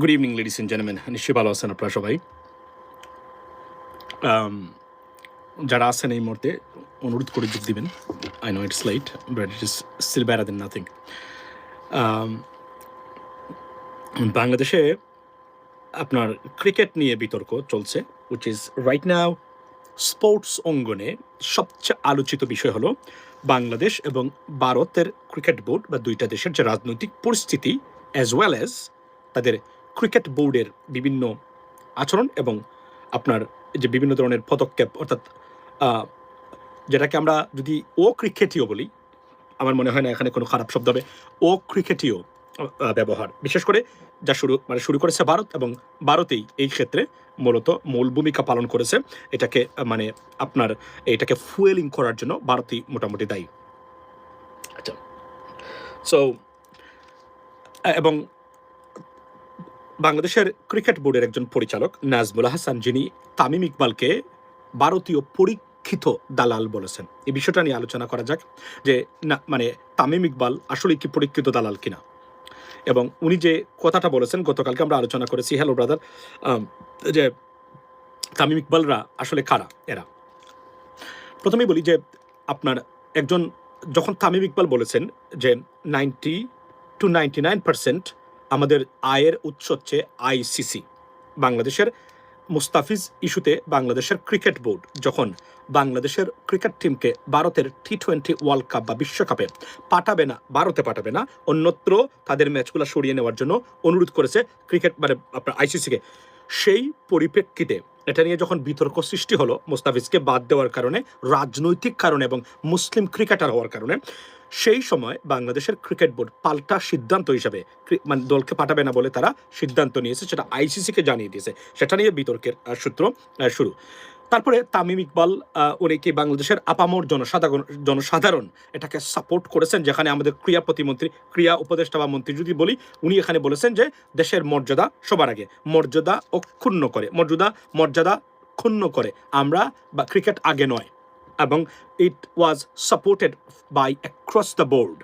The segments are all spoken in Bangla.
Good evening ladies and gentleman, নিশ্চয়ই ভালো আছেন আপনারা সবাই। যারা আছেন এই মুহূর্তে অনুরোধ করে যোগ দিবেন। I know it's late but it is still better than nothing. বাংলাদেশে আপনার ক্রিকেট নিয়ে বিতর্ক চলছে, which is right now sports অঙ্গনে সবচেয়ে আলোচিত বিষয় হলো বাংলাদেশ এবং ভারতের ক্রিকেট বোর্ড বা দুইটা দেশের যে রাজনৈতিক পরিস্থিতি অ্যাজ ওয়েল অ্যাজ তাদের ক্রিকেট বোর্ডের বিভিন্ন আচরণ এবং আপনার যে বিভিন্ন ধরনের পদক্ষেপ, অর্থাৎ যেটাকে আমরা যদি ক্রিকেটীয় বলি, আমার মনে হয় না এখানে কোনো খারাপ শব্দ হবে, ক্রিকেটীয় ব্যবহার, বিশেষ করে যা শুরু করেছে ভারত, এবং ভারতেই এই ক্ষেত্রে মূল ভূমিকা পালন করেছে। এটাকে এটাকে ফুয়েলিং করার জন্য ভারতই মোটামুটি দায়ী। আচ্ছা, সো এবং বাংলাদেশের ক্রিকেট বোর্ডের একজন পরিচালক নাজমুল হাসান, যিনি তামিম ইকবালকে ভারতীয় পরীক্ষিত দালাল বলেছেন। এই বিষয়টা নিয়ে আলোচনা করা যাক যে না, তামিম ইকবাল আসলে কি পরীক্ষিত দালাল কিনা। এবং উনি যে কথাটা বলেছেন, গতকালকে আমরা আলোচনা করেছি, হ্যালো ব্রাদার, যে তামিম ইকবালরা আসলে কারা। এরা প্রথমেই বলি যে আপনার যখন তামিম ইকবাল বলেছেন যে 90 to 99% আমাদের আয়ের উৎস হচ্ছে আইসিসি, বাংলাদেশের মুস্তাফিজ ইস্যুতে বাংলাদেশের ক্রিকেট বোর্ড যখন বাংলাদেশের ক্রিকেট টিমকে ভারতের T20 ওয়ার্ল্ড কাপ বা বিশ্বকাপে ভারতে পাঠাবে না, অন্যত্র তাদের ম্যাচগুলো সরিয়ে নেওয়ার জন্য অনুরোধ করেছে ক্রিকেট আপনার আইসিসিকে। সেই পরিপ্রেক্ষিতে এটা নিয়ে যখন বিতর্ক সৃষ্টি হলো মুস্তাফিজকে বাদ দেওয়ার কারণে, রাজনৈতিক কারণে এবং মুসলিম ক্রিকেটার হওয়ার কারণে, সেই সময় বাংলাদেশের ক্রিকেট বোর্ড পাল্টা সিদ্ধান্ত হিসাবে দলকে পাঠাবে না বলে তারা সিদ্ধান্ত নিয়েছে, সেটা আইসিসিকে জানিয়ে দিয়েছে। সেটা নিয়ে বিতর্কের সূত্র শুরু। তারপরে তামিম ইকবাল উনি কি বাংলাদেশের আপামর জনসাধারণ এটাকে সাপোর্ট করেছেন, যেখানে আমাদের ক্রিয়া উপদেষ্টা বা মন্ত্রী যদি বলি, উনি এখানে বলেছেন যে দেশের মর্যাদা সবার আগে, মর্যাদা ক্ষুণ্ণ করে আমরা বা ক্রিকেট আগে নয়, এবং it was supported by across the board.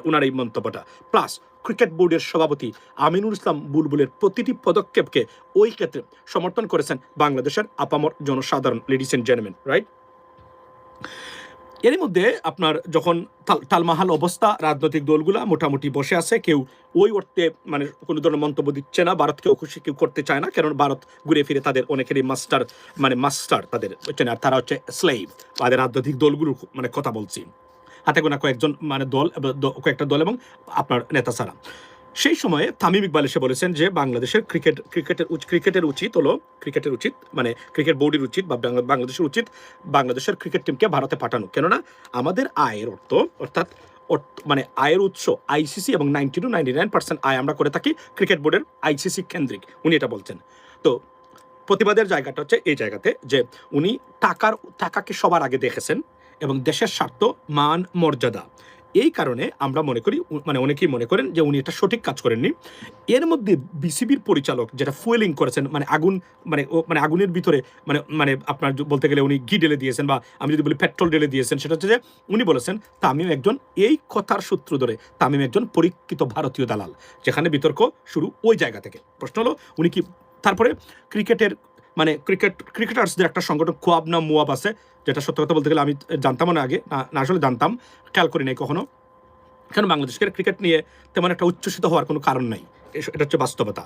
ওনার এই মন্তব্যটা প্লাস ক্রিকেট বোর্ডের সভাপতি আমিনুল ইসলাম বুলবুলের প্রতিটি পদক্ষেপকে ওই ক্ষেত্রে সমর্থন করেছেন বাংলাদেশের আপামর জনসাধারণ, লেডিস এন্ড জেন্টলম্যান, রাইট। এর মধ্যে আপনার যখন টালমাহাল অবস্থা, রাজনৈতিক দলগুলা মোটামুটি বসে আছে, কেউ ওই অর্থে কোনো ধরনের মন্তব্য দিচ্ছে না, ভারতকেও খুশি কেউ করতে চায় না, কারণ ভারত ঘুরে ফিরে তাদের অনেকেরই মাস্টার তাদের হচ্ছে না, তারা হচ্ছে স্লেভ। তাদের রাজনৈতিক দলগুলোর কথা বলছি, হাতে গোনা কয়েকটা দল এবং আপনার নেতা ছাড়া। সেই সময়ে তামিম ইকবাল এসে বলেছেন যে বাংলাদেশের ক্রিকেট বোর্ডের উচিত বা বাংলাদেশের উচিত বাংলাদেশের ক্রিকেট টিমকে ভারতে পাঠানো, কেননা আমাদের আয়ের অর্থাৎ আয়ের উৎস আইসিসি এবং 90 to 99% আয় আমরা করে থাকি ক্রিকেট বোর্ডের আইসিসি কেন্দ্রিক, উনি এটা বলছেন। তো প্রতিবাদের জায়গাটা হচ্ছে এই জায়গাতে যে উনি টাকাকে সবার আগে দেখেছেন এবং দেশের স্বার্থ, মান, মর্যাদা, এই কারণে আমরা মনে করি, অনেকেই মনে করেন যে উনি এটা সঠিক কাজ করেননি। এর মধ্যে বিসিবির পরিচালক যেটা ফুয়েলিং করেছেন, আগুনের ভিতরে আপনার বলতে গেলে উনি ঘি ঢেলে দিয়েছেন, বা আমি যদি বলি পেট্রোল ঢেলে দিয়েছেন, সেটা হচ্ছে যে উনি বলেছেন তামিম এই কথার সূত্র ধরে তামিম একজন পরীক্ষিত ভারতীয় দালাল, যেখানে বিতর্ক শুরু ওই জায়গা থেকে। প্রশ্ন হলো উনি কি তারপরে ক্রিকেটার্সদের একটা সংগঠন খোয়াব না মুয়াব আছে, যেটা সত্য কথা বলতে গেলে আমি জানতাম না আগে, না আসলে জানতাম, খেয়াল করি নাই কখনো, কারণ বাংলাদেশের ক্রিকেট নিয়ে তেমন একটা উচ্ছ্বসিত হওয়ার কোনো কারণ নাই, এটা হচ্ছে বাস্তবতা,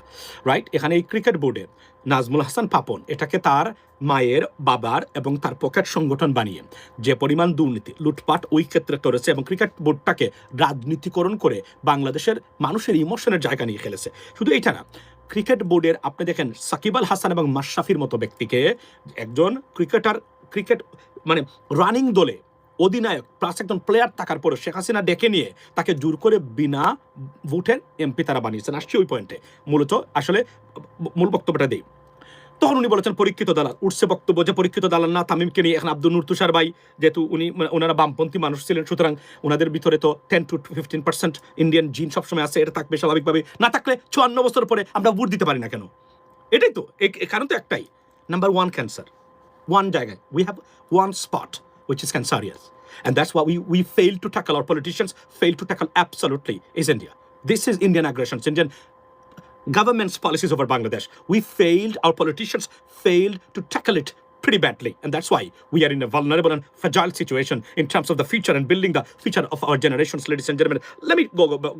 রাইট। এখানে এই ক্রিকেট বোর্ডে নাজমুল হাসান পাপন এটাকে তার মায়ের, বাবার এবং তার পকেট সংগঠন বানিয়ে যে পরিমাণ দুর্নীতি, লুটপাট ওই ক্ষেত্রে করেছে, এবং ক্রিকেট বোর্ডটাকে রাজনীতিকরণ করে বাংলাদেশের মানুষের ইমোশনের জায়গা নিয়ে খেলেছে। শুধু এইটা না, ক্রিকেট বোর্ডের আপনি দেখেন সাকিব আল হাসান এবং মাশরাফির মতো ব্যক্তিকে, একজন ক্রিকেট রানিং দলে অধিনায়ক প্লাস একজন প্লেয়ার থাকার পরে শেখ হাসিনা ডেকে নিয়ে তাকে জোর করে বিনা ভোটের এমপি তারা বানিয়েছেন। আসছি ওই পয়েন্টে, মূলত আসলে মূল বক্তব্যটা দিই। তখন উনি বলেছেন পরীক্ষিত দালাল, উঠছে বক্তব্য যে পরীক্ষিত দালাল না, তামিমকে নিয়ে এখন আব্দুল নূর তুষার ভাই, যেহেতু ওনারা বামপন্থী মানুষ ছিলেন, সুতরাং ওনাদের ভিতরে তো 10 to 15% ইন্ডিয়ান জিন সবসময় আছে, এটা থাকবে স্বাভাবিকভাবে, না থাকলে 54 বছর পরে আমরা ভোট দিতে পারি না কেন? এটাই তো কারণ তো একটাই, নাম্বার ওয়ান ক্যান্সার, ওয়ান জায়গায়, we have one spot which is cancerous, and that's why we fail to tackle, our politicians fail to tackle absolutely, is India. This is Indian aggression, Indian government's policies over Bangladesh. We failed, our politicians failed to tackle it pretty badly. And that's why we are in a vulnerable and fragile situation in terms of the future and building the future of our generations, ladies and gentlemen. Let me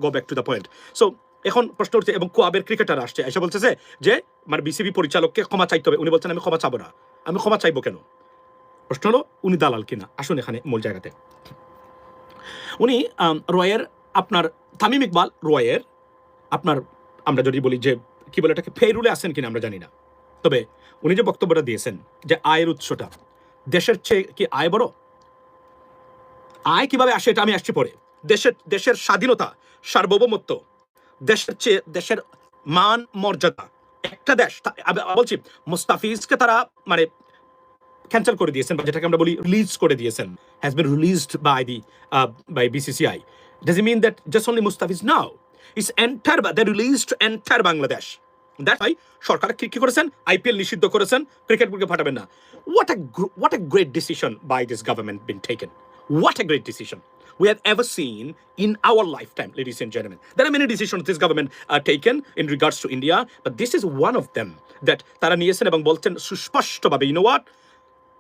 go back to the point. So, এখন প্রশ্ন উঠছে এবং কোয়াবের ক্রিকেটার আসছে এসে বলতেছে যে মানে বিসিবি পরিচালককে ক্ষমা চাইতে হবে। উনি বলছেন আমি ক্ষমা চাবো না। আমি ক্ষমা চাইবো কেন? প্রশ্ন হলো উনি দালাল কিনা। আসুন এখানে মূল জায়গাতে। উনি রয়ের আপনার তামিম ইকবাল রয়ের আপনার আমরা যদি বলি যে কি বলে এটাকে ফেরুলে আসেন কিনা আমরা জানি না, তবে উনি যে বক্তব্যটা দিয়েছেন যে আয়ের উৎসটা দেশের চেয়ে কি আয় বড়? আয় কিভাবে আসে এটা আমি আসছি পরে। দেশের স্বাধীনতা, সার্বভৌমত্ব, দেশের চেয়ে দেশের মান মর্যাদা, একটা দেশ বলছি মুস্তাফিজকে তারা মানে ক্যান্সেল করে দিয়েছেন, বা যেটাকে আমরা বলি রিলিজ করে দিয়েছেন, has been released by BCCI. Does it mean that just only Mustafiz? No. It's entire, they released entire Bangladesh. That's why সরকার কি করেছেন? আইপিএল নিষিদ্ধ করেছেন, ক্রিকেট বোর্ডকে ফাটাবেন না। What a great decision by this government been taken. What a great decision we have ever seen in our lifetime, ladies and gentlemen. There are many decisions this government taken in regards to India, but this is one of them that তারা নিয়েছেন এবং বলছেন সুস্পষ্টভাবে, you know what?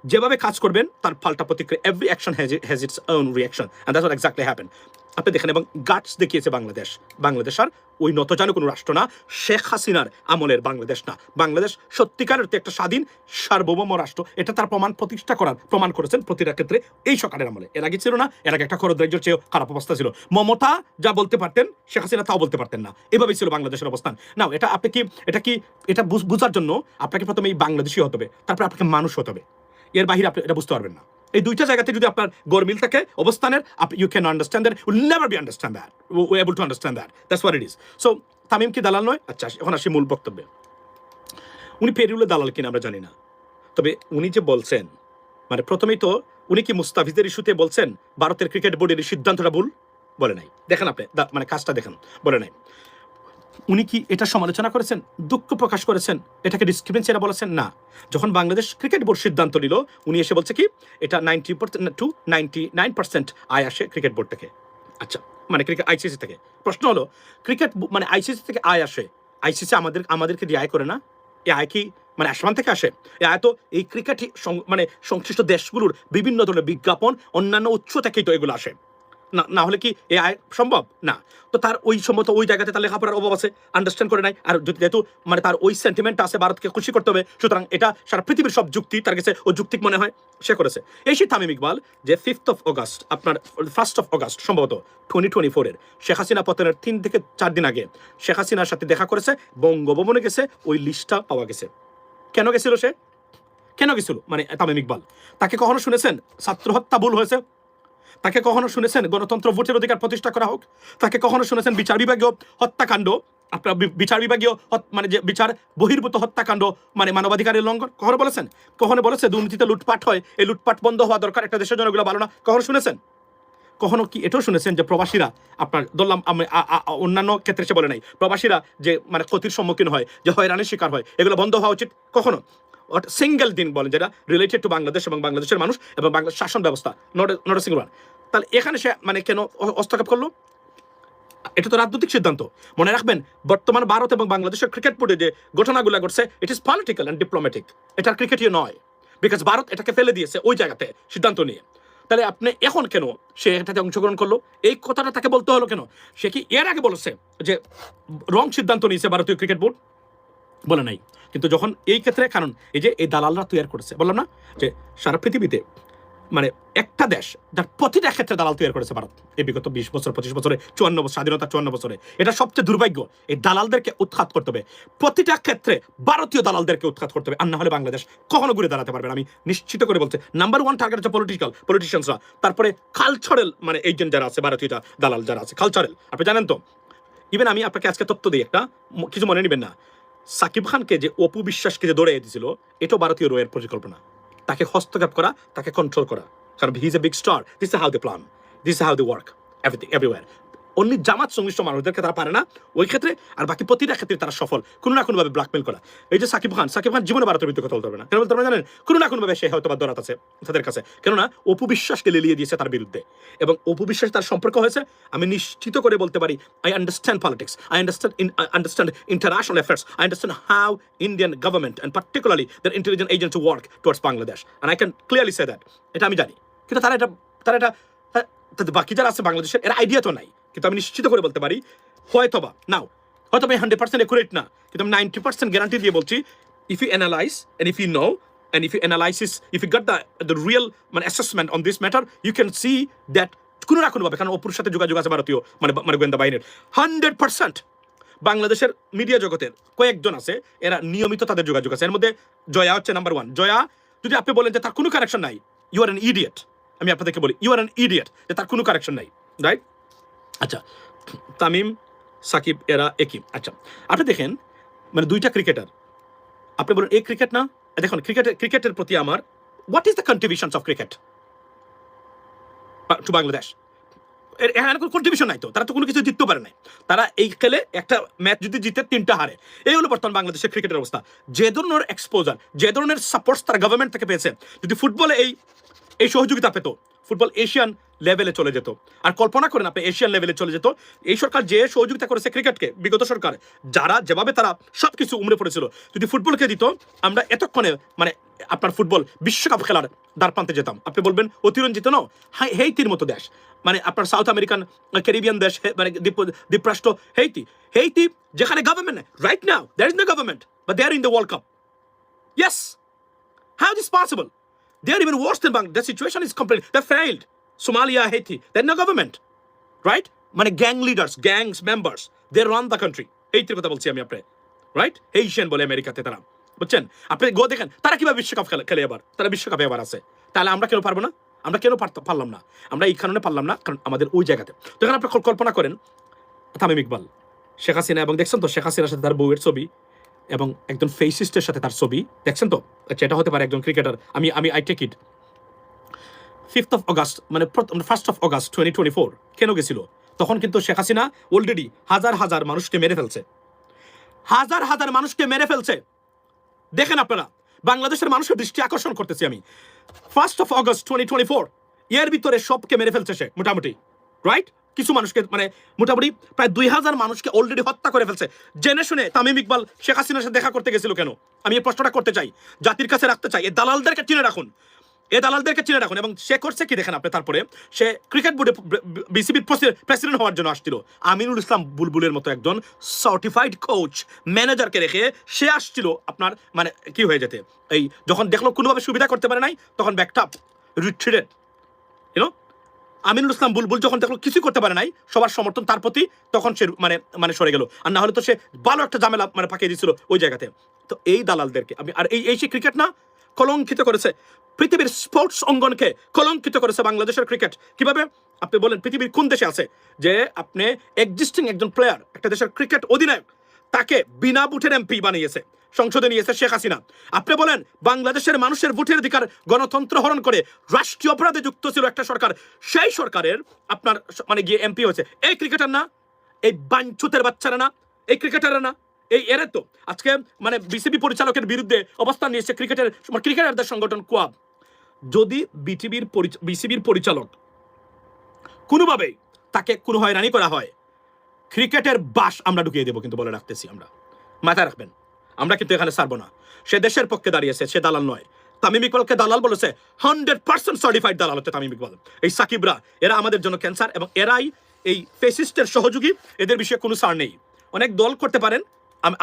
যেভাবে কাজ করবেন তার পাল্টা প্রতিক্রিয়া, every action has its own reaction, and that's what exactly happened. আপনি দেখেন এবং গাটস দেখিয়েছে বাংলাদেশ আর ওই নতজানু কোনো রাষ্ট্র না, শেখ হাসিনার আমলের বাংলাদেশ না। বাংলাদেশ সত্যিকারের একটা স্বাধীন সার্বভৌম রাষ্ট্র, এটা তার প্রমাণ করেছেন প্রতিটা ক্ষেত্রে এই সরকারের আমলে। এর আগে ছিল না, এর আগে একটা খরদ্রাজ্যের চেয়েও খারাপ অবস্থা ছিল। মমতা যা বলতে পারতেন শেখ হাসিনা তাও বলতে পারতেন না, এভাবেই ছিল বাংলাদেশের অবস্থান। না, এটা বোঝার জন্য আপনাকে প্রথমে এই বাংলাদেশি হতে হবে, তারপরে আপনাকে মানুষ হতে হবে। এর বাহিরে আপনি এটা বুঝতে পারবেন না। এই দুইটা জায়গাতে যদি আপনার গরমিল থাকে অবস্থানের, you can understand that, will never be understand that, we able to understand that, that's what it is. So Tamim কি দালাল নয়? আচ্ছা, এখন আসি মূল বক্তব্যে। উনি পেরিউলে দালাল কিনা আমরা জানি না, তবে উনি যে বলছেন মানে প্রথমেই তো উনি কি মুস্তাফিজের ইস্যুতে বলছেন ভারতের ক্রিকেট বোর্ডের সিদ্ধান্তটা ভুল? বলে নাই। দেখেন আপনি মানে কাজটা দেখেন, বলে নাই। উনি কি এটা সমালোচনা করেছেন, দুঃখ প্রকাশ করেছেন, এটাকে ডিসক্রিমিনেশন এটা বলেছেন? না। যখন বাংলাদেশ ক্রিকেট বোর্ড সিদ্ধান্ত নিল, উনি এসে বলছে কি এটা 90% to 99% আয় আসে ক্রিকেট বোর্ড থেকে। আচ্ছা, মানে ক্রিকেট আইসিসি থেকে। প্রশ্ন হলো ক্রিকেট মানে আইসিসি থেকে আয় আসে, আইসিসি আমাদেরকে দিয়ে আয় করে না? এই আয় কি মানে আসমান থেকে আসে? এই আয় তো এই ক্রিকেট মানে সংশ্লিষ্ট দেশগুলোর বিভিন্ন ধরনের বিজ্ঞাপন, অন্যান্য উৎস থেকেই তো এগুলো আসে। না হলে কি এ আয় সম্ভব? না। তো তার ওই সম্মত ওই জায়গাতে তার লেখাপড়ার অভাব আছে, আন্ডারস্ট্যান্ড করে নাই। আর যেহেতু মানে তার ওই সেন্টিমেন্ট আছে ভারতকে খুশি করতে হবে, সুতরাং এটা সারা পৃথিবীর সব যুক্তি তার কাছে ও যুক্তিক মনে হয়, সে করেছে। এই সেই তামিম ইকবাল যে 5th of August আপনার 1st of August সম্ভবত 2024 শেখ হাসিনা পতনের 3 থেকে 4 দিন আগে শেখ হাসিনার সাথে দেখা করেছে, বঙ্গভবনে গেছে, ওই লিস্টটা পাওয়া গেছে। কেন গেছিল সে? কেন গেছিল মানে তামিম ইকবাল? তাকে কখনো শুনেছেন ছাত্র হত্যা ভুল হয়েছে? তাকে কখনো শুনেছেন গণতন্ত্র ভোটের অধিকার প্রতিষ্ঠা করা হোক? তাকে কখনো শুনেছেন বিচার বিভাগীয় হত্যাকাণ্ড, আপনার বিচার বিভাগীয় মানে যে বিচার বহির্ভূত হত্যাকাণ্ড মানে মানবাধিকারের লঙ্ঘন কখনো বলেছেন? কখনো বলেছে দুর্নীতিতে লুটপাট হয়, এই লুটপাট বন্ধ হওয়া দরকার, একটা দেশের জন্য এগুলো ভালো না? কখনো শুনেছেন? কখনো কি এটাও শুনেছেন যে প্রবাসীরা আপনার ধরলাম অন্যান্য ক্ষেত্রে সে বলে নাই, প্রবাসীরা যে মানে ক্ষতির সম্মুখীন হয়, যে হয়রানির শিকার হয়, এগুলো বন্ধ হওয়া উচিত? কখনো সিঙ্গেল দিন বলেন যেটা রিলেটেড টু বাংলাদেশ এবং বাংলাদেশের মানুষ এবং বাংলাদেশ শাসন ব্যবস্থা, নট এ সিঙ্গল ওয়ান। তাহলে এখানে সে মানে কেন হস্তক্ষেপ করলো? এটা তো রাজনৈতিক সিদ্ধান্ত। মনে রাখবেন বর্তমান ভারত এবং বাংলাদেশের ক্রিকেট বোর্ডে যে ঘটনাগুলো ঘটছে, it is political and diplomatic. এটা ক্রিকেটীয় নয়, বিকজ ভারত এটাকে ফেলে দিয়েছে ওই জায়গাতে সিদ্ধান্ত নিয়ে। তাহলে আপনি এখন কেন সে এটাতে অংশগ্রহণ করলো, এই কথাটা তাকে বলতে হলো কেন? সে কি এর আগে বলেছে যে রং সিদ্ধান্ত নিয়েছে ভারতীয় ক্রিকেট বোর্ড? বলে নাই। কিন্তু যখন এই ক্ষেত্রে, কারণ এই যে এই দালালরা তৈরি করেছে, বললাম না যে সারা পৃথিবীতে মানে একটা দেশ যার প্রতিটা ক্ষেত্রে দালাল তৈরি করেছে ভারত এই বিগত 20 বছর 25 বছরে, 54 বছর স্বাধীনতা, 54 বছরে। এটা সবচেয়ে দুর্ভাগ্য। এই দালালদেরকে উৎখাত করতে হবে, প্রতিটা ক্ষেত্রে ভারতীয় দালালদেরকে উৎখাত করতে হবে, আর না হলে বাংলাদেশ কখনো ঘুরে দাঁড়াতে পারবে না। আমি নিশ্চিত করে বলছি, নাম্বার 1 টার্গেট হচ্ছে পলিটিশিয়ানসরা, তারপরে কালচারাল মানে এজেন্ট যারা আছে, ভারতীয় দালাল যারা আছে কালচারাল। আপনি জানেন তো, ইভেন আমি আপনাকে আজকে তথ্য দিই একটা, কিছু মনে নেবেন না, সাকিব খানকে যে অপু বিশ্বাসকে যে দৌড়ে দিয়েছিল, এটাও ভারতীয় রয়ের পরিকল্পনা। তাকে হস্তক্ষেপ করা, তাকে কন্ট্রোল করা, কারণ he is a big star. This is how they plan, this is how they work, everything everywhere. Only Jamaat সংশ্লিষ্ট মানুষদেরকে তারা পারে না ওই ক্ষেত্রে, আর বাকি প্রতিটা ক্ষেত্রে তারা সফল কোনো না কোনোভাবে ব্ল্যাকমেল করা। এই যে সাকিব খান জীবনে ভারতের বিরুদ্ধে কথা বলতে পারবে না, কেন বলতে পারবে জানেন? কোনো না কোনোভাবে সে হয়তো বা দরাত আছে তাদের কাছে, কেননা অপু বিশ্বাসকে লেলিয়ে দিয়েছে তার বিরুদ্ধে, এবং অপু বিশ্বাস তার সম্পর্ক হয়েছে আমি নিশ্চিত করে বলতে পারি, I understand politics, I understand international affairs, I understand how Indian government and particularly their intelligence agents work towards Bangladesh, and I can clearly say that, এটা আমি জানি। কিন্তু তারা এটা বাকি যারা আছে বাংলাদেশের এর আইডিয়া তো নাই, কিন্তু আমি নিশ্চিত করে বলতে পারি হয়তোবা নাও, হয়তো আমি 100% একুরেট না, কিন্তু আমি 90% গ্যারান্টি দিয়ে বলছি, if you analyze and if you know and if you analysis, if you got the real assessment on this matter, you can see that কোনো না কোনোভাবে, কারণ অপুর সাথে যোগাযোগ আছে ভারতীয় গোয়েন্দা বাহিনীর 100%। বাংলাদেশের মিডিয়া জগতের কয়েকজন আছে এরা নিয়মিত তাদের যোগাযোগ আছে, এর মধ্যে জয়া হচ্ছে নাম্বার 1। জয়া যদি আপনি বলেন যে তার কোনো কানেকশন নাই, ইউ আর অ্যান ইডিয়েট। আমি আপনাদেরকে বলি ইউ আর অ্যান ইডিয়েট, যে তার কোনো কানেকশন নাই, রাইট? আচ্ছা, তামিম সাকিব এরা একই। আচ্ছা, আপনি দেখেন দুইটা ক্রিকেটার, আপনি বলেন এই ক্রিকেট না, দেখুন ক্রিকেটের প্রতি আমার what is the contributions of cricket two Bangladesh? এখানে কোনো কন্ট্রিবিউশন নাই তো, তারা তো কোনো কিছু জিততে পারে নাই। তারা এই খেলে একটা ম্যাচ যদি জিতে 3টা হারে, এই হলো বর্তমান বাংলাদেশের ক্রিকেটের অবস্থা। যে ধরনের এক্সপোজার, যে ধরনের সাপোর্ট তারা গভর্নমেন্ট থেকে পেয়েছে, যদি ফুটবলে এই সহযোগিতা পেত, ফুটবল এশিয়ান লেভেলে চলে যেত। আর কল্পনা করেন আপনি এশিয়ান লেভেলে চলে যেত, এই সরকার যে সহযোগিতা করেছে ক্রিকেটকে, বিগত সরকার যারা যেভাবে তারা সবকিছু উমড়ে পড়েছিল, যদি ফুটবলকে দিত, আমরা এতক্ষণে আপনার ফুটবল বিশ্বকাপ খেলার দ্বার প্রান্তে যেতাম। আপনি বলবেন অতিরঞ্জিত ন, হেইতির মতো দেশ, আপনার সাউথ আমেরিকান ক্যারিবিয়ান দেশ, দ্বীপরাষ্ট্র হেইতি, যেখানে government right now there is no government, but they are in the World Cup. Yes, how this possible? They are even worse than Bangladesh. The situation is complete. They failed. Somalia, Haiti. There's no government, right? Gang leaders, gangs members, they run the country. Haitiর কথা বলছি আমি আপনি, right? Haitian বলে আমেরিকাতে তারা, বুঝছেন? আপনি দেখেন তারা কিভাবে বিশ্বকাপ খেলে এবার, তারা বিশ্বকাপে এবার আছে। তাহলে আমরা কেন পারবো না? আমরা কেন পারলাম না? আমরা এই কারণে পারলাম না, কারণ আমাদের ওই জায়গাতে। তখন আপনি কল্পনা করেন তামিম ইকবাল, শেখ হাসিনা, এবং দেখছেন তো শেখ হাসিনার সাথে তার বউয়ের ছবি, এবং একজন ফেসিস্টের সাথে তার ছবি, দেখছেন তো? আচ্ছা, এটা হতে পারে একজন ক্রিকেটার। আমি I take it 5th of August, 1st of August 2024 কেন গেছিল? তখন কিন্তু শেখ হাসিনা অলরেডি হাজার মানুষকে মেরে ফেলছে, হাজার মানুষকে মেরে ফেলছে। দেখেন আপনারা, বাংলাদেশের মানুষের দৃষ্টি আকর্ষণ করতেছি আমি। 1st of August 2024 এর ভিতরে সবকে মেরে ফেলছে সে, মোটামুটি, রাইট? কিছু মানুষকে মোটামুটি প্রায় 2000 মানুষকে অলরেডি হত্যা করে ফেলছে। জেনে শুনে তামিম ইকবাল শেখ হাসিনার সাথে দেখা করতে গেছিল কেন? আমি এই প্রশ্নটা করতে চাই, জাতির কাছে রাখতে চাই। এই দালালদেরকে চিনে রাখুন, এবং সে করছে কি দেখেন আপনি। তারপরে সে ক্রিকেট বোর্ডে বিসিবির প্রেসিডেন্ট হওয়ার জন্য আসছিল। আমিনুল ইসলাম বুলবুলের মতো একজন সার্টিফাইড কোচ ম্যানেজারকে রেখে সে আসছিল আপনার কি হয়ে যেতে, এই যখন দেখলো কোনোভাবে সুবিধা করতে পারে নাই, তখন ব্যাকটাপ রিট্রিটেড, ইউনো। আমিনুল ইসলাম বুলবুল যখন দেখলো কিছু করতে পারে নাই, সবার সমর্থন তার প্রতি, তখন সে সরে গেল। আর না হলে তো সে ভালো একটা ঝামেলা পাকিয়ে দিয়েছিল ওই জায়গাতে। তো এই দালালদেরকে আমি, আর এই সে ক্রিকেট না কলঙ্কিত করেছে, পৃথিবীর স্পোর্টস অঙ্গনকে কলঙ্কিত করেছে বাংলাদেশের ক্রিকেট। কিভাবে? আপনি বলেন পৃথিবীর কোন দেশে আছে যে আপনি এক্সিস্টিং একজন প্লেয়ার, একটা দেশের ক্রিকেট অধিনায়ক, তাকে বিনা ভোটের এমপি বানিয়েছে, সংসদে নিয়েছে শেখ হাসিনা? আপনি বলেন বাংলাদেশের মানুষের ভোটের অধিকার গণতন্ত্র হরণ করে রাষ্ট্রীয় অপরাধে যুক্ত ছিল একটা সরকার, সেই সরকারের আপনার গিয়ে এমপি হয়েছে এই ক্রিকেটার না, এই বাঞ্চুতের বাচ্চারা না, এই ক্রিকেটাররা না, এরা তো আজকে বিসিবি পরিচালকের বিরুদ্ধে অবস্থান নিয়েছে ক্রিকেটারদের সংগঠন কোয়াব। যদি বিসিবির পরিচালক কোনোভাবেই তাকে কোনো হয়রানি করা হয়, ক্রিকেটের বাস আমরা ঢুকিয়ে দেবো, কিন্তু বলে রাখতেছি, আমরা মাথায় রাখবেন, আমরা কিন্তু এখানে ছাড়বো না। সে দেশের পক্ষে দাঁড়িয়েছে, সে দালাল নয়। তামিম ইকবালকে দালাল বলেছে, 100% সার্টিফাইড দালাল হচ্ছে তামিম ইকবাল। এই সাকিবরা, এরা আমাদের জন্য ক্যান্সার, এবং এরাই এই ফেসিস্টের সহযোগী। এদের বিষয়ে কোনো সার নেই। অনেক দল করতে পারেন,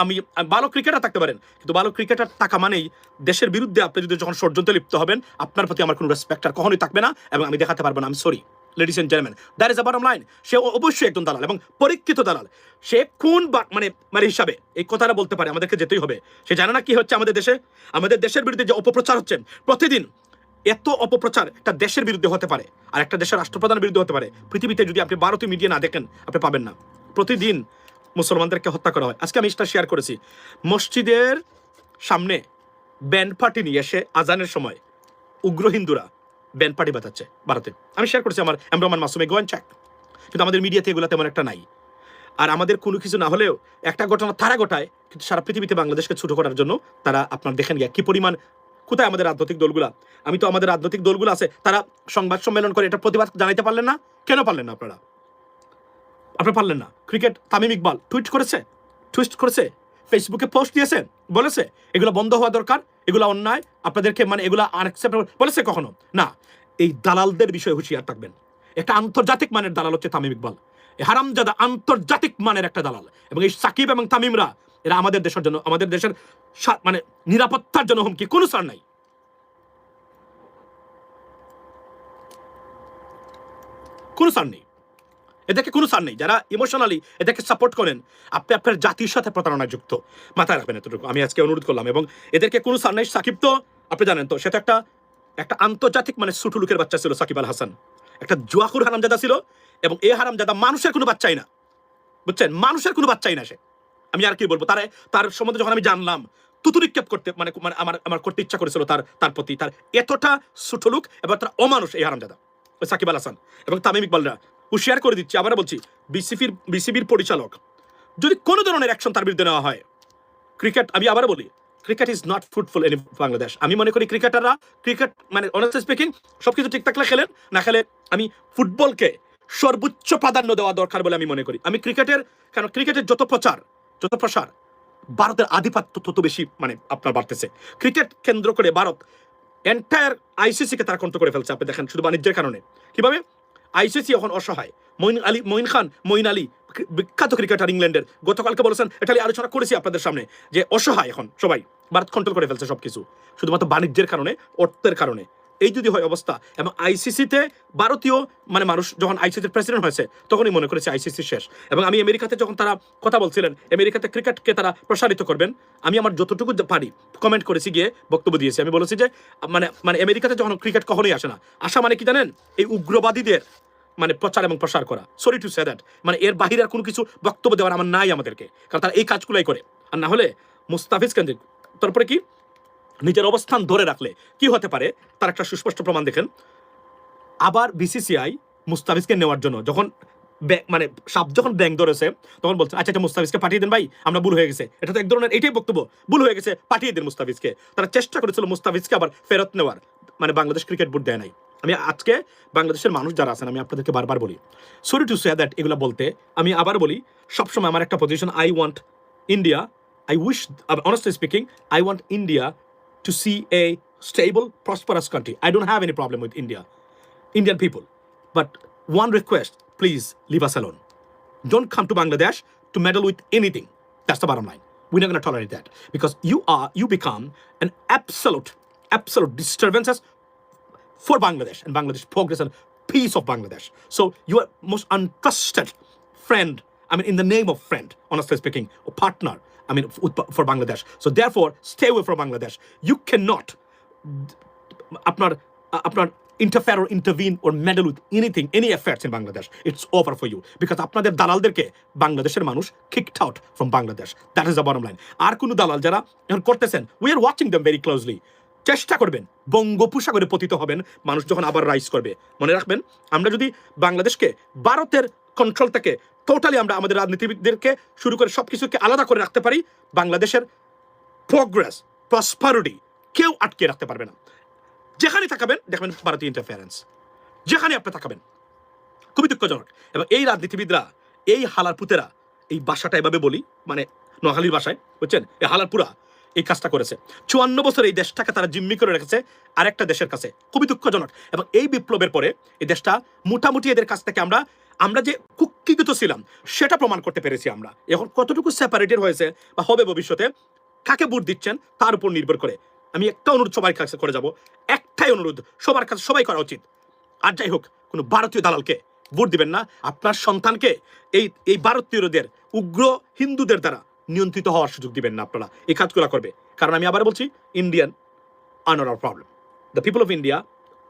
আমি ভালো ক্রিকেটার থাকতে পারেন, কিন্তু ভালো ক্রিকেটার থাকা মানেই দেশের বিরুদ্ধে আপনি যদি যখন ষড়যন্ত্রে লিপ্ত হবেন, আপনার প্রতি আমার কোনো রেসপেক্ট আর কখনোই থাকবে না, এবং আমি দেখাতে পারবো না। আমি sorry ladies and gentleman, that is the bottom line. সে অবশ্যই একজন দালাল এবং পরীক্ষিত দালাল। সে কোন হিসাবে এই কথাটা বলতে পারে, আমাদেরকে যেতেই হবে। সে জানে না কি হচ্ছে আমাদের দেশে, আমাদের দেশের বিরুদ্ধে যে অপপ্রচার হচ্ছে প্রতিদিন। এত অপপ্রচার একটা দেশের বিরুদ্ধে হতে পারে, আর একটা দেশের রাষ্ট্রপ্রধানের বিরুদ্ধে হতে পারে। পৃথিবীতে যদি আপনি ভারতীয় মিডিয়া না দেখেন, আপনি পাবেন না। প্রতিদিন মুসলমানদেরকে হত্যা করা হয়। আজকে আমি এটা শেয়ার করেছি, মসজিদের সামনে ব্যান্ড পার্টি নিয়ে এসে আজানের সময় উগ্র হিন্দুরা ব্যান্ড পার্টি বাজাচ্ছে ভারতে। আমি শেয়ার করেছি আমার এমরমান মাসুমে, গো অ্যান্ড চেক। কিন্তু আমাদের মিডিয়াতে এগুলো তেমন একটা নাই। আর আমাদের কোনো কিছু না হলেও একটা ঘটনা তারা ঘটায়, কিন্তু সারা পৃথিবীতে বাংলাদেশকে ছোট করার জন্য তারা আপনার দেখেন গিয়া কি পরিমাণ, কোথায় আমাদের রাজনৈতিক দলগুলা? আমি তো আমাদের রাজনৈতিক দলগুলো আছে, তারা সংবাদ সম্মেলন করে এটা প্রতিবাদ জানাইতে পারলেন না। কেন পারলেন না আপনারা পারলেন না? ক্রিকেট তামিম ইকবাল টুইট করেছে, ফেসবুকে পোস্ট দিয়েছে, বলেছে এগুলো বন্ধ হওয়া দরকার, এগুলো অন্যায়, আপনাদেরকে মানে এগুলো আনএক্সেপ্টেবল বলেছে কখনো না? এই দালালদের বিষয়ে হুঁশিয়ার থাকবেন। একটা আন্তর্জাতিক মানের দালাল হচ্ছে তামিম ইকবাল, হারামজাদা আন্তর্জাতিক মানের একটা দালাল। এবং এই সাকিব এবং তামিমরা এরা আমাদের দেশের জন্য, আমাদের দেশের মানে নিরাপত্তার জন্য হুমকি। কোনো সার নাই, কোনো সার নেই, এদেরকে কোনো সার নেই। যারা ইমোশনালি এদেরকে সাপোর্ট করেন, আপনি আপনার জাতির সাথে প্রতারণা যুক্ত, মাথায় রাখবেন এতটুকু আমি আজকে অনুরোধ করলাম। এবং এদেরকে কোনো সার নেই। সাকিব তো আপনি জানেন তো, সেটা একটা আন্তর্জাতিক মানে ছোট লোকের বাচ্চা ছিল সাকিব আল হাসান, একটা জুয়াকুর হারামজাদা ছিল। এবং এই হারামজাদা মানুষের কোনো বাচ্চাই না, বুঝছেন? মানুষের কোনো বাচ্চাই না সে। আমি আর কি বলবো, তার সম্বন্ধে যখন আমি জানলাম, তুতুরিক্ষেপ করতে মানে আমার করতে ইচ্ছা করেছিল তার প্রতি। তার এতটা ছোট লোক এবং তার অমানুষ এই হারামজাদা ওই সাকিব আল হাসান এবং তামিম ইকবালরা। হুঁশিয়ার করে দিচ্ছি, আবার বলছি, বিসিবির পরিচালক যদি কোনো ধরনের অ্যাকশন তার বিরুদ্ধে নেওয়া হয়, ক্রিকেট, আমি আবার বলি, cricket is not fruitful in Bangladesh. আমি মনে করি ক্রিকেটাররা, ক্রিকেট মানে অনেস্টলি স্পিকিং সবকিছু ঠিক থাকলে খেলেন, না খেলে আমি ফুটবলকে সর্বোচ্চ প্রাধান্য দেওয়া দরকার বলে আমি মনে করি। আমি কারণ ক্রিকেটের যত প্রসার, ভারতের আধিপত্য তত বেশি মানে আপনার বাড়তেছে। ক্রিকেট কেন্দ্র করে ভারত এন্টায়ার আইসিসিকে তারা কন্ট্রোল করে ফেলছে। আপনি দেখেন শুধু বাণিজ্যের কারণে কিভাবে আইসিসি এখন অসহায়। মঈন আলী বিখ্যাত ক্রিকেটার ইংল্যান্ডের, গতকালকে বলেছেন, এটা আলোচনা করেছি আপনাদের সামনে, যে অসহায় এখন সবাই, ভারত কন্ট্রোল করে ফেলছে সবকিছু শুধুমাত্র বাণিজ্যের কারণে, অর্থের কারণে। এই যদি হয় অবস্থা, এবং আইসিসিতে ভারতীয় মানে মানুষ যখন আইসিসির প্রেসিডেন্ট হয়েছে তখনই মনে করেছে আইসিসি শেষ। এবং আমি আমেরিকাতে যখন তারা কথা বলছিলেন, আমেরিকাতে ক্রিকেটকে তারা প্রসারিত করবেন, আমি আমার যতটুকু পারি কমেন্ট করেছি, গিয়ে বক্তব্য দিয়েছি। আমি বলেছি যে মানে আমেরিকাতে যখন ক্রিকেট কখনোই আসে না, আসা মানে কি জানেন? এই উগ্রবাদীদের মানে প্রচার এবং প্রসার করা। সরি টু সে দ্যাট, মানে এর বাহিরে আর কোনো কিছু বক্তব্য দেওয়ার আমার নাই আমাদেরকে, কারণ তারা এই কাজগুলাই করে। আর না হলে মুস্তাফিজ কেন্দ্রিক, তারপরে কি নিজের অবস্থান ধরে রাখলে কি হতে পারে তার একটা সুস্পষ্ট প্রমাণ দেখেন। আবার বিসিসিআই মুস্তাফিজকে নেওয়ার জন্য যখন মানে সাপ যখন ব্যাংক ধরেছে, তখন বলছে আচ্ছা মুস্তাফিজকে পাঠিয়ে দেন ভাই, আমরা ভুল হয়ে গেছে। এটা তো এক ধরনের এটাই বক্তব্য, ভুল হয়ে গেছে, পাঠিয়ে দেন মুস্তাফিজকে। তারা চেষ্টা করেছিল মুস্তাফিজকে আবার ফেরত নেওয়ার, মানে বাংলাদেশ ক্রিকেট বোর্ড দেয় নাই। আমি আজকে বাংলাদেশের মানুষ যারা আছেন, আমি আপনাদেরকে বারবার বলি, সরি টু সে দ্যাট, এগুলো বলতে আমি আবার বলি, সবসময় আমার একটা position, I want India, I wish, honestly speaking, I want India to see a stable, prosperous country. I don't have any problem with Indian people. But one request, please leave us alone. Don't come to Bangladesh to meddle with anything. That's the bottom line. We're not going to tolerate that. Because you become an absolute disturbances for Bangladesh and Bangladesh progress and peace of Bangladesh. So you are most untrusted friend, I mean in the name of friend, honestly speaking, or partner, I mean for Bangladesh. So therefore stay away from Bangladesh. You cannot interfere or intervene or meddle with anything, any affairs in Bangladesh. It's over for you. Because আপনাদের দালালদেরকে বাংলাদেশের মানুষ kicked out from Bangladesh. That is the bottom line. আর কোন দালাল যারা এখন করতেছেন, we are watching them very closely. চেষ্টা করবেন, বঙ্গোপসাগরে পতিত হবেন মানুষ যখন আবার রাইজ করবে। মনে রাখবেন, আমরা যদি বাংলাদেশকে ভারতের কন্ট্রোল থেকে টোটালি আমরা আমাদের রাজনীতিবিদদেরকে শুরু করে সবকিছুকে আলাদা করে রাখতে পারি, বাংলাদেশের প্রোগ্রেস, প্রসপারিটি কেউ আটকে রাখতে পারবে না। যেখানে তাকাবেন দেখবেন ভারতীয় ইন্টারফারেন্স, যেখানে আপনি তাকাবেন। খুবই দুঃখজনক। এবং এই রাজনীতিবিদরা, এই হালারপুতেরা, এই ভাষাটা এভাবে বলি, মানে নোয়াখালীর ভাষায়, বুঝছেন, এই হালারপুরা এই কাজটা করেছে। 54 বছর এই দেশটাকে তারা জিম্মি করে রেখেছে আরেকটা দেশের কাছে। খুবই দুঃখজনক। এবং এই বিপ্লবের পরে এই দেশটা মোটামুটি এদের কাছ থেকে আমরা যে কুক্ষিগত ছিলাম সেটা প্রমাণ করতে পেরেছি। আমরা এখন কতটুকু সেপারেটেড হয়েছে বা হবে ভবিষ্যতে, কাকে ভোট দিচ্ছেন তার উপর নির্ভর করে। আমি একটা অনুরোধ সবার কাছে করে যাব, একটাই অনুরোধ সবার কাছে, সবাই করা উচিত। আর যাই হোক, কোনো ভারতীয় দালালকে ভোট দিবেন না। আপনার সন্তানকে এই ভারতীয়দের, উগ্র হিন্দুদের দ্বারা নিয়ন্ত্রিত হওয়ার সুযোগ দিবেন না। আপনারা এই কাজগুলো করবে, কারণ আমি আবার বলছি, Indian are not our problem. The people of India,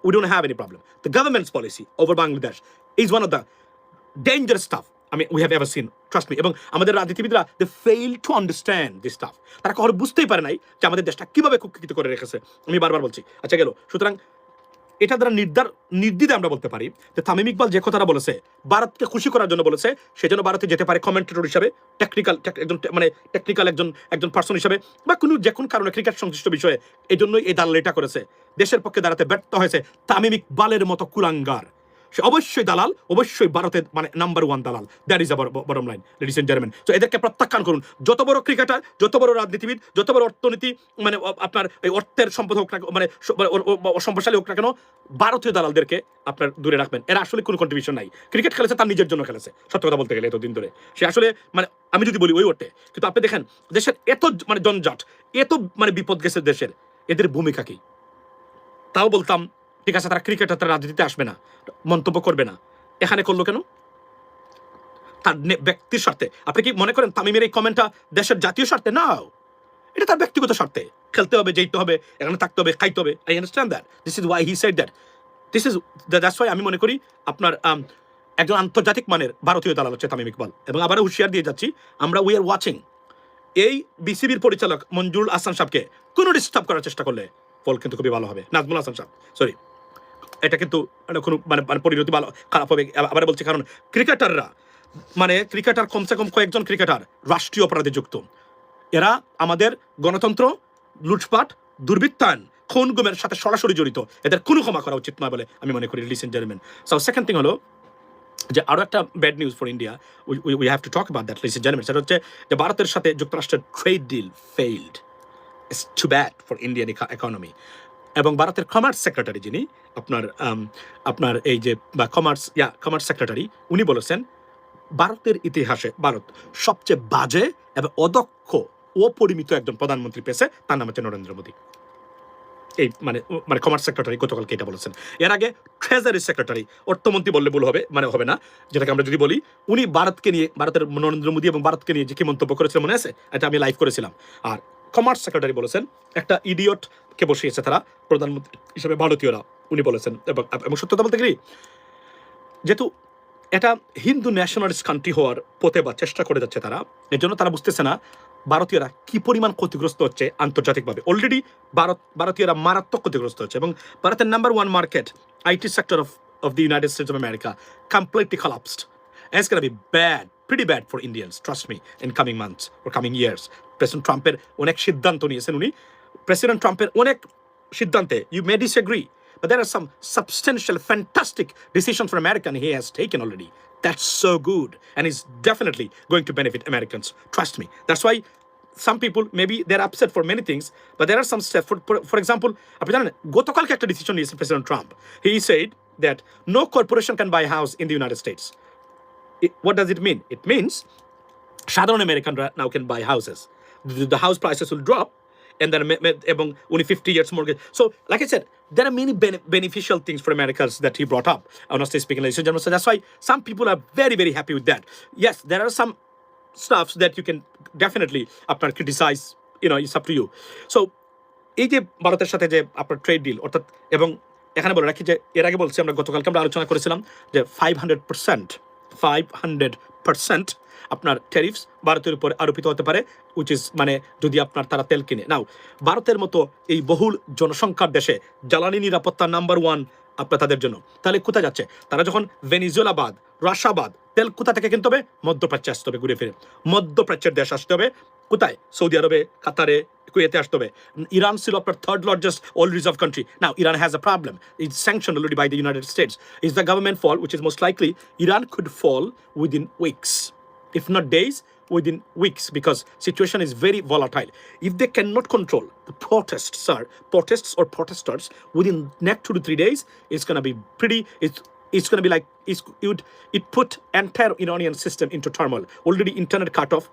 we don't have any problem. The government's policy over Bangladesh is one of the dangerous stuff we have ever seen. Trust me. এবং আমাদের রাজনীতিবিদরা, they fail to understand this stuff. তারা কখনো বুঝতেই পারে নাই যে আমাদের দেশটা কিভাবে কুক্ষিগত করে রেখেছে। আমি বারবার বলছি। আচ্ছা গেল। সুতরাং এটা দ্বারা নির্দ্বিধায় আমরা বলতে পারি যে তামিম ইকবাল যে কথাটা বলেছে ভারতকে খুশি করার জন্য বলেছে, সেজন্য ভারতে যেতে পারে কমেন্টেটর হিসাবে, টেকনিক্যাল একজন পার্সন হিসাবে, বা যে কোনো কারণে ক্রিকেট সংশ্লিষ্ট বিষয়ে। এই জন্যই এই দালাল এটা করেছে, দেশের পক্ষে দাঁড়াতে ব্যর্থ হয়েছে তামিম ইকবালের মতো কুলাঙ্গার। সে অবশ্যই দালাল, অবশ্যই ভারতের মানে নাম্বার 1 দালাল। That is our bottom line, ladies and gentleman. So এদেরকে প্রত্যাখ্যান করুন। যত বড় ক্রিকেটার, যত বড় রাজনীতিবিদ, যত বড় অর্থনীতি মানে আপনার এই অর্থের সম্পদ হোক না, মানে সম্পদশালী হোক না কেন, ভারতীয় দালালদেরকে আপনার দূরে রাখবেন। এরা আসলে কোনো কন্ট্রিবিউশন নাই। ক্রিকেট খেলেছে তার নিজের জন্য খেলেছে, সত্য কথা বলতে গেলে এতদিন ধরে সে আসলে মানে আমি যদি বলি ওই ওঠে। কিন্তু আপনি দেখেন দেশের এত মানে জঞ্জাট, এত মানে বিপদ গেছে দেশের, এদের ভূমিকা কি? তাও বলতাম ঠিক আছে, তারা ক্রিকেটার, তারা রাজনীতিতে আসবে না, মন্তব্য করবে না। এখানে করলো কেন? তার ব্যক্তির স্বার্থে। আপনি কি মনে করেন তামিমের এই কমেন্টটা দেশের জাতীয় স্বার্থে? না, এটা তার ব্যক্তিগত স্বার্থে। খেলতে হবে, যেতে হবে, এখানে থাকতে হবে, খাইতে হবে। I understand that. This is why he said that. That's why আমি মনে করি আপনার একজন আন্তর্জাতিক মানের ভারতীয় দালাল হচ্ছে তামিম ইকবাল। এবং আবারও হুঁশিয়ার দিয়ে যাচ্ছি, আমরা উই আর ওয়াচিং। এই বিসিবির পরিচালক মঞ্জুরুল আহসান সাহেবকে কোনো ডিস্টার্ব করার চেষ্টা করলে ফল কিন্তু খুবই ভালো হবে। নাজমুল হাসান সাহেব, সরি, এটা কিন্তু কোনো মানে পরিণতি ভালো খারাপ হবে। আবার বলছি, কারণ ক্রিকেটার কমসে কম কয়েকজন ক্রিকেটার রাষ্ট্রীয় অপরাধে যুক্ত। এরা আমাদের গণতন্ত্র লুটপাট, দুর্বৃত্তায়ন, খুন গুমের সাথে সরাসরি জড়িত। এদের কোনো ক্ষমা করা উচিত নয় বলে আমি মনে করি, ladies and gentleman. So second thing হলো যে আরো একটা bad news for India, we have to talk about that, ladies and gentleman. সেটা হচ্ছে যে ভারতের সাথে যুক্তরাষ্ট্রের trade deal failed. It's too bad for Indian economy. এবং ভারতের কমার্স সেক্রেটারি, যিনি আপনার এই যে কমার্স সেক্রেটারি, উনি বলেছেন ভারতের ইতিহাসে ভারত সবচেয়ে বাজে এবং অদক্ষ, অপরিমিত একজন প্রধানমন্ত্রী পেয়েছে, তার নাম হচ্ছে নরেন্দ্র মোদী। এই মানে কমার্স সেক্রেটারি গতকালকে এটা বলেছেন। এর আগে ট্রেজারি সেক্রেটারি, অর্থমন্ত্রী বললে ভুল হবে, হবে না, যেটাকে আমরা যদি বলি, উনি ভারতকে নিয়ে, ভারতের নরেন্দ্র মোদী এবং ভারতকে নিয়ে যে কি মন্তব্য করেছিল মনে আছে, এটা আমি লাইভ করেছিলাম। আর কমার্স সেক্রেটারি বলেছেন একটা ইডিয়টকে বসিয়েছে তারা প্রধানমন্ত্রী হিসেবে ভারতীয়রা, উনি বলেছেন। এবং সত্যতা বলতে গেলে যেহেতু এটা হিন্দু ন্যাশনালিস্ট কান্ট্রি হওয়ার পথে বা চেষ্টা করে যাচ্ছে তারা, এর জন্য তারা বুঝতেছে না ভারতীয়রা কি পরিমাণ ক্ষতিগ্রস্ত হচ্ছে আন্তর্জাতিকভাবে। অলরেডি ভারতীয়রা মারাত্মক ক্ষতিগ্রস্ত হচ্ছে। এবং ভারতের number 1 market, IT sector of the United States of America, completely collapsed. And it's going to be bad, pretty bad for Indians, trust me, in coming months or coming years. President Trump-এর অনেক সিদ্ধান্ত নিয়েছেন উনি। প্রেসিডেন্ট ট্রাম্পের অনেক সিদ্ধান্তে you may disagree, but there are some substantial, fantastic decisions for America he has taken already. That's so good, and is definitely going to benefit Americans. Trust me. That's why some people maybe they're upset for many things, but there are some steps. For example, আপনি জানেন গতকালকে একটা ডিসিশন নিয়েছে president Trump. He said that no corporation can buy a house in the United States. What does it mean? It means সাধারণ আমেরিকানরা now can buy houses. The house prices will drop, and then এবং only 50 years mortgage. So, like I said, there are many beneficial things for Americans that he brought up. Honestly speaking, ladies and gentlemen, so that's why some people are very, very happy with that. Yes, there are some stuffs that you can definitely আপনার criticize, it's up to you. So, এই যে ভারতের সাথে যে আপনার ট্রেড ডিল, অর্থাৎ, এবং এখানে বলে রাখি যে এর আগে বলছি আমরা গতকালকে আমরা আলোচনা করেছিলাম যে 500% আপনার ট্যারিফস ভারতের উপর আরোপিত হতে পারে, উইচ ইজ মানে যদি আপনার তারা তেল কিনে নাও। ভারতের মতো এই বহুল জনসংখ্যার দেশে জ্বালানি নিরাপত্তা নাম্বার 1 আপনার তাদের জন্য। তাহলে কোথায় যাচ্ছে তারা? যখন ভেনিজুয়েলা বাদ, রাশিয়া বাদ, তেল কোথা থেকে কিনতে হবে? মধ্যপ্রাচ্যে আসতে হবে, ঘুরে ফিরে মধ্যপ্রাচ্যের দেশ আসতে হবে। কোথায়? সৌদি আরবে, কাতারে, কুয়েতে আসতে হবে। Iran still our third largest oil reserve country. Now, Iran has a problem. It's sanctioned already by the United States. Is the government fall, which is most likely, Iran could fall within weeks, if not days, within weeks, because situation is very volatile. If they cannot control the protests or protesters within next 2 to 3 days, it's going to be pretty, it's going to be like, it put entire Iranian system into turmoil. Already internet cut off,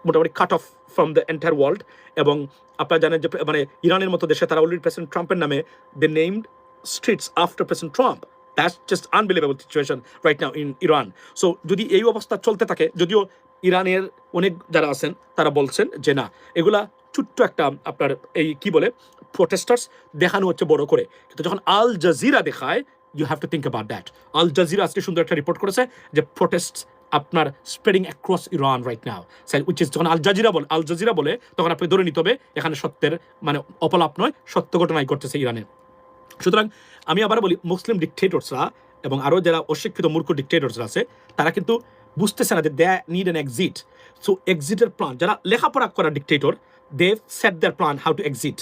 মোটামুটি cut off from the entire world. এবং আপনারা জানেন যে মানে ইরানের মতো দেশে তারা অলরেডি প্রেসিডেন্ট ট্রাম্পের নামে they named streets after president Trump. That's just unbelievable situation right now in Iran. So যদি এই অবস্থা চলতে থাকে, যদিও ইরানের অনেক যারা আছেন তারা বলছেন যে না, এগুলা ছোট্ট একটা আপনার এই কি বলে প্রোটেস্টার্স দেখানো হচ্ছে বড় করে, কিন্তু যখন আল জাজিরা দেখায়, you have to think about that. Al Jazeera আজকে সুন্দর একটা রিপোর্ট করেছে যে প্রোটেস্ট আপনার spreading across Iran right now, which is যখন আল জাজিরা বলে তখন আপনি ধরে নিতে হবে এখানে সত্যের মানে অপলাপ নয়, সত্য ঘটনাই ঘটতেছে ইরানে। সুতরাং আমি আবার বলি, মুসলিম ডিকটেটরসরা এবং আরও যারা অশিক্ষিত মূর্খ ডিকটেটরসরা আছে, তারা কিন্তু বুঝতেছে না যে they need an exit. So এক্সিটের প্ল্যান, যারা লেখাপড়া করা dictator, they set their plan how to exit.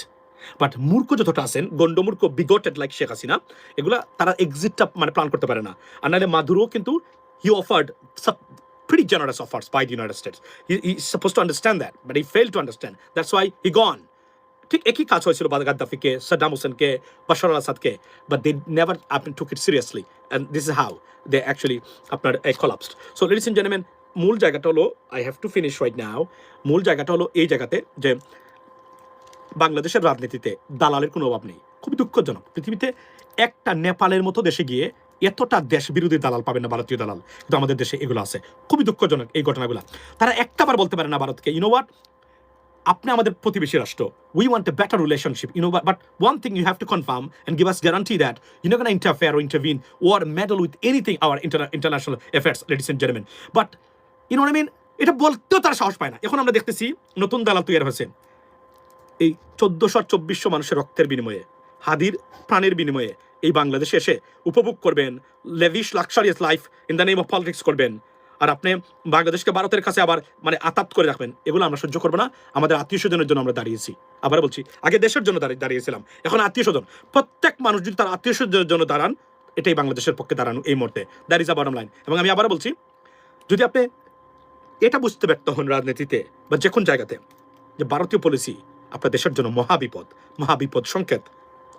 But মূর্খ যতটা আছেন, গণ্ডমূর্খ, বিগটেড লাইক শেখ হাসিনা, এগুলা তারা এক্সিটটা মানে প্ল্যান করতে পারে না। আর নাহলে মাদুরো কিন্তু হি offered pretty generous offers by the United States. He's supposed to understand that, but he failed to understand. That's why he gone. ঠিক একই কাজ হয়েছিল গাদ্দাফিকে, সাদ্দাম হোসেনকে, বাশার আল আসাদকে, but they never took it seriously, and this is how they actually আপনার collapsed. So ladies and gentleman, মূল জায়গাটা হলো, I have to finish right now, মূল জায়গাটা হলো এই জায়গাতে যে বাংলাদেশের রাজনীতিতে দালালের কোনো অভাব নেই। খুবই দুঃখজনক, পৃথিবীতে একটা নেপালের মতো দেশে গিয়ে এতটা দেশ বিরোধী দালাল পাবেন না, ভারতীয় দালাল, কিন্তু আমাদের দেশে এগুলো আছে। খুবই দুঃখজনক এই ঘটনাগুলো। তারা একটাবার বলতে পারে না ভারতকে, ইউ নো হোয়াট, আপনি আমাদের প্রতিবেশী রাষ্ট্র, we want a better relationship, you know, but one thing you have to confirm and give us guarantee that you know gonna interfere or intervene or meddle with anything our international affairs, ladies and gentlemen. But you know what I mean, এটা বলতেও তারা সাহস পায় না। এখন আমরা দেখতেছি নতুন দালাল তৈরি হয়েছে, এই 1400-2400 মানুষের রক্তের বিনিময়ে, হাদির প্রাণের বিনিময়ে এই বাংলাদেশে এসে উপভোগ করবেন, lavish luxurious life in the name of politics করবেন, আর আপনি বাংলাদেশকে ভারতের কাছে আবার মানে আতাত করে রাখবেন। এগুলো আমরা সহ্য করবো না। আমাদের আত্মীয় স্বজনের জন্য আমরা দাঁড়িয়েছি। আবার বলছি, আগে দেশের জন্য দাঁড়িয়েছিলাম, এখন আত্মীয় স্বজন। প্রত্যেক মানুষ যদি তার আত্মীয় স্বজনের জন্য দাঁড়ান, এটাই বাংলাদেশের পক্ষে দাঁড়ানো এই মুহূর্তে। That is a bottom line. এবং আমি আবার বলছি, যদি আপনি এটা বুঝতে ব্যর্থ হন রাজনীতিতে বা যে কোন জায়গাতে, যে ভারতীয় পলিসি আপনার দেশের জন্য মহাবিপদ সংকেত,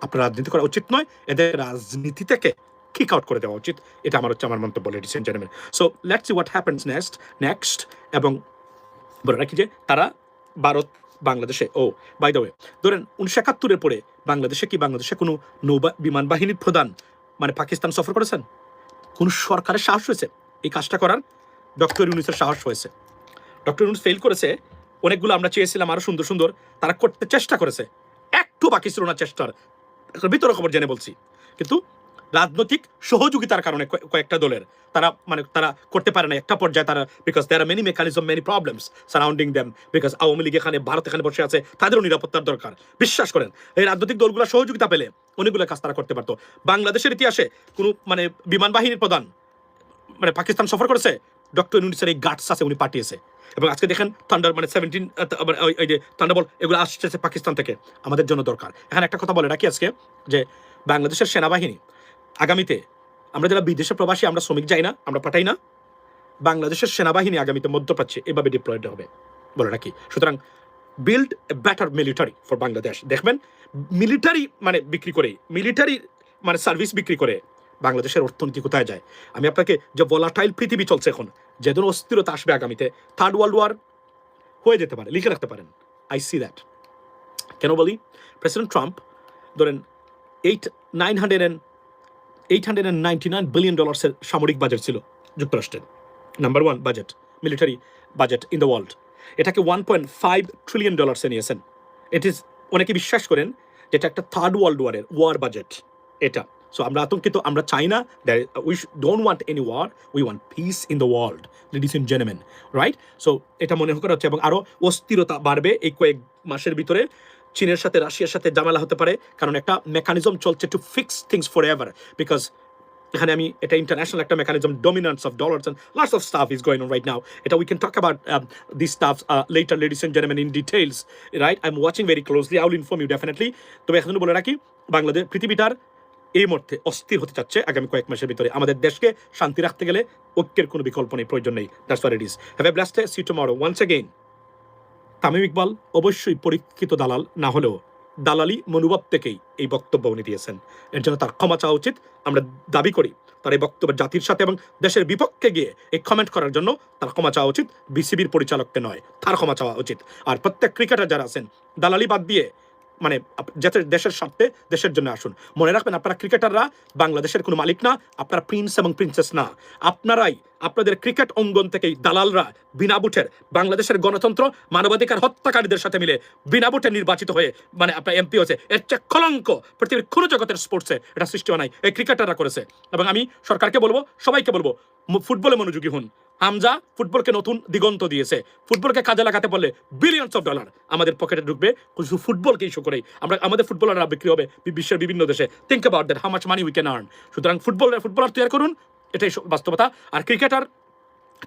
আপনার রাজনীতি করা উচিত নয়, এদের রাজনীতি থেকে কিক আউট করে দেওয়া উচিত। এটা আমার মন্তব্য, ladies and gentleman. So let's see what happens next. এবং বলে রাখি যে তারা ভারত বাংলাদেশে, ও বাই দ্য ওয়ে, ধরেন 1971-এর পরে বাংলাদেশে কোনো বিমান বাহিনীর প্রধান মানে পাকিস্তান সফর করেছেন? কোন সরকারের সাহস হয়েছে এই কাজটা করার? ডক্টর ইউনূসের সাহস হয়েছে। ডক্টর ইউনূস ফেল করেছে। অনেকগুলো আমরা চেয়েছিলাম আরো সুন্দর সুন্দর, তারা করতে চেষ্টা করেছে, একটু বাকি ছিল না চেষ্টার, ভিতরে খবর জেনে বলছি। কিন্তু রাজনৈতিক সহযোগিতার কারণে কয়েকটা দলের তারা করতে পারে না একটা পর্যায়ে, তারা because there are many mechanism, many problems surrounding them, because Awami League এখানে, ভারত এখানে বসে আছে, তাদেরও নিরাপত্তার দরকার। বিশ্বাস করেন, এই রাজনৈতিক দলগুলো সহযোগিতা পেলে অনেকগুলো কাজ তারা করতে পারতো। বাংলাদেশের ইতিহাসে কোনো মানে বিমান বাহিনীর প্রধান মানে পাকিস্তান সফর করেছে? ডক্টর ইউনূসের এই গাটস আছে, উনি পাঠিয়েছে। এবং আজকে দেখেন থান্ডার মানে 17 ওই যে থান্ডারবোল্ট, এগুলো আসছে পাকিস্তান থেকে, আমাদের জন্য দরকার। এখানে একটা কথা বলে রাখি আজকে, যে বাংলাদেশের সেনাবাহিনী আগামীতে, আমরা যারা বিদেশে প্রবাসী, আমরা শ্রমিক যাই না, আমরা পাঠাই না, বাংলাদেশের সেনাবাহিনী আগামীতে মধ্যপ্রাচ্যে এভাবে ডিপ্লয়েড হবে বলে রাখি। সুতরাং build a better military for Bangladesh. দেখবেন মিলিটারি মানে বিক্রি করে, মিলিটারি মানে সার্ভিস বিক্রি করে বাংলাদেশের অর্থনীতি কোথায় যায়। আমি আপনাকে, যে ভোলাটাইল পৃথিবী চলছে এখন, যেদিন অস্থিরতা আসবে আগামীতে, থার্ড ওয়ার্ল্ড ওয়ার হয়ে যেতে পারে, লিখে রাখতে পারেন। I see that. কেন বলি? প্রেসিডেন্ট ট্রাম্প ধরেন $899 বিলিয়ন সামরিক বাজেট ছিল যুক্তরাষ্ট্রের, number 1 budget, military budget in the world. এটাকে $1.5 ট্রিলিয়ন নিয়েছেন। ইট ইজ, অনেকে বিশ্বাস করেন যে এটা একটা থার্ড ওয়ার্ল্ড ওয়ারের ওয়ার বাজেট এটা। সো আমরা আতঙ্কিত, আমরা চাই না, we don't want any war, we want peace in the world, ladies and gentleman, right? So এটা মনে করা হচ্ছে, এবং আরও অস্থিরতা বাড়বে এই কয়েক মাসের ভিতরে। চীনের সাথে, রাশিয়ার সাথে ঝামেলা হতে পারে, কারণ একটা মেকানিজম চলছে to fix things for ever, because এখানে আমি এটা ইন্টারন্যাশনাল একটা mechanism, dominance of dollars and lots of stuff is going on right now. এটা we can talk about this stuff later, ladies and gentleman, in details, right? I am watching very closely, I will inform you definitely. তবে এখন বলে রাখি, বাংলাদেশ পৃথিবীটার এই মুহূর্তে অস্থির হতে চাচ্ছে আগামী কয়েক মাসের ভিতরে। আমাদের দেশকে শান্তি রাখতে গেলে ঐক্যের কোনো বিকল্প নেই, প্রয়োজন নেই। That's what it is. Have a blessed day, see you tomorrow. Once again, Tamim Iqbal অবশ্যই পরীক্ষিত দালাল না হলেও দালালি মনোভাব থেকেই এই বক্তব্য উনি দিয়েছেন। এর জন্য তার ক্ষমা চাওয়া উচিত। আমরা দাবি করি তার এই বক্তব্য জাতির সাথে এবং দেশের বিপক্ষে গিয়ে এই কমেন্ট করার জন্য তার ক্ষমা চাওয়া উচিত, বিসিবির পরিচালককে নয়, তার ক্ষমা চাওয়া উচিত। আর প্রত্যেক ক্রিকেটার যারা আছেন, দালালি বাদ দিয়ে মানে যাতে দেশের স্বার্থে দেশের জন্য আসুন। মনে রাখবেন, আপনারা ক্রিকেটাররা বাংলাদেশের কোনো মালিক না, আপনারা প্রিন্স এবং প্রিন্সেস না। আপনারাই আপনাদের ক্রিকেট অঙ্গন থেকেই দালালরা বিনা ভোটের বাংলাদেশের গণতন্ত্র, মানবাধিকার হত্যাকারীদের সাথে মিলে বিনা ভোটে নির্বাচিত হয়ে মানে আপনার এমপি হয়েছে। এর চেয়ে কলঙ্ক পৃথিবীর কোনো জগতের স্পোর্টসে এটা সৃষ্টি হয় নাই, এই ক্রিকেটাররা করেছে। এবং আমি সরকারকে বলবো, সবাইকে বলবো, ফুটবলে মনোযোগী হন, হামজা ফুটবলকে নতুন দিগন্ত দিয়েছে। ফুটবলকে কাজে লাগাতে পারলে বিলিয়নস অফ ডলার আমাদের পকেটে ঢুকবে শুধু ফুটবলকে ইস্যু করেই। আমরা আমাদের ফুটবলাররা বিক্রি হবে বিশ্বের বিভিন্ন দেশে। Think about that, how much money we can earn. সুতরাং ফুটবলার তৈরি করুন, এটাই বাস্তবতা। আর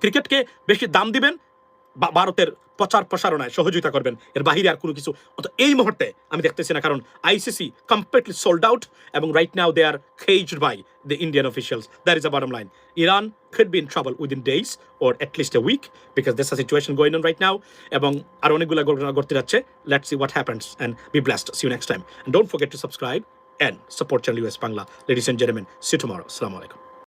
ক্রিকেটকে বেশি দাম দিবেন, ভারতের প্রচার প্রসারণায় সহযোগিতা করবেন, এর বাহিরে আর কোনো কিছু এই মুহূর্তে আমি দেখতেছি না। কারণ আইসিসি কমপ্লিটলি সোল্ড আউট এবং right now they are caged by the Indian officials. That is the bottom line. Iran could be in trouble within days or at least a week because there's a situation going on right now এবং আর অনেকগুলো ঘটনা ঘটতে যাচ্ছে। Let's see what happens and be blessed. See you next time and don't forget to subscribe and support channel US Bangla. Ladies and gentlemen, see you tomorrow. Assalamu alaikum.